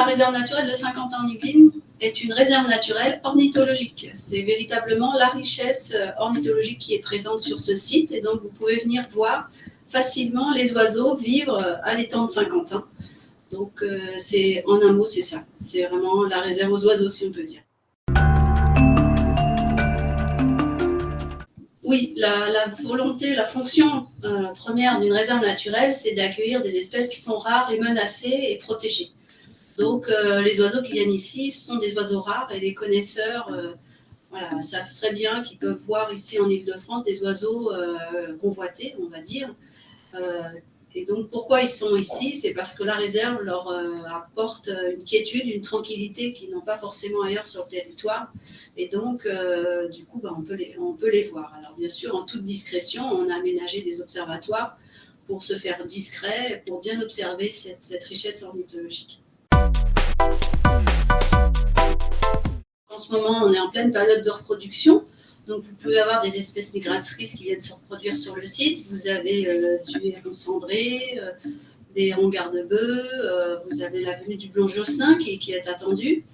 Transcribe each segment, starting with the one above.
la réserve naturelle de Saint-Quentin-en-Yvelines est une réserve naturelle ornithologique. C'est véritablement la richesse ornithologique qui est présente sur ce site et donc vous pouvez venir voir facilement les oiseaux vivre à l'étang de Saint-Quentin. Donc en un mot, c'est ça. C'est vraiment la réserve aux oiseaux, si on peut dire. Oui, la volonté, la fonction première d'une réserve naturelle, c'est d'accueillir des espèces qui sont rares et menacées et protégées. Donc, les oiseaux qui viennent ici sont des oiseaux rares et les connaisseurs savent très bien qu'ils peuvent voir ici en Île-de-France des oiseaux convoités, on va dire. Et donc, pourquoi ils sont ici? C'est parce que la réserve leur apporte une quiétude, une tranquillité qu'ils n'ont pas forcément ailleurs sur le territoire. Et donc, du coup, on peut les voir. Alors, bien sûr, en toute discrétion, on a aménagé des observatoires pour se faire discret, pour bien observer cette richesse ornithologique. En ce moment, on est en pleine période de reproduction. Donc, vous pouvez avoir des espèces migratrices qui viennent se reproduire sur le site. Vous avez du héron cendré, des hérons garde-bœufs, vous avez la venue du blond josselin qui est attendue.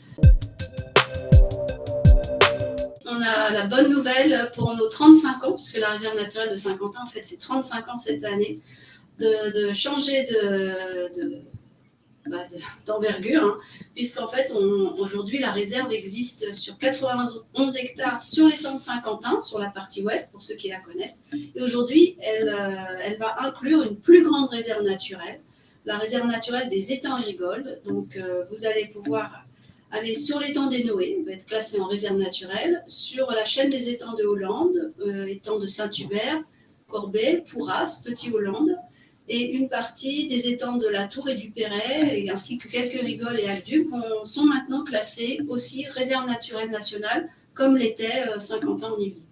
On a la bonne nouvelle pour nos 35 ans, puisque la réserve naturelle de Saint-Quentin, en fait, c'est 35 ans cette année, de changer d'envergure, hein, puisqu'en fait, aujourd'hui, la réserve existe sur 91 hectares sur l'étang de Saint-Quentin, sur la partie ouest, pour ceux qui la connaissent. Et aujourd'hui, elle va inclure une plus grande réserve naturelle, la réserve naturelle des étangs rigoles. Donc, vous allez pouvoir aller sur l'étang des Noé, va être classé en réserve naturelle, sur la chaîne des étangs de Hollande, étang de Saint-Hubert, Corbet, Pourras, Petit-Hollande, et une partie des étangs de la Tour et du Perret, ainsi que quelques rigoles et aqueducs, sont maintenant classés aussi réserve naturelle nationale, comme l'était Saint-Quentin-en-Yvelines.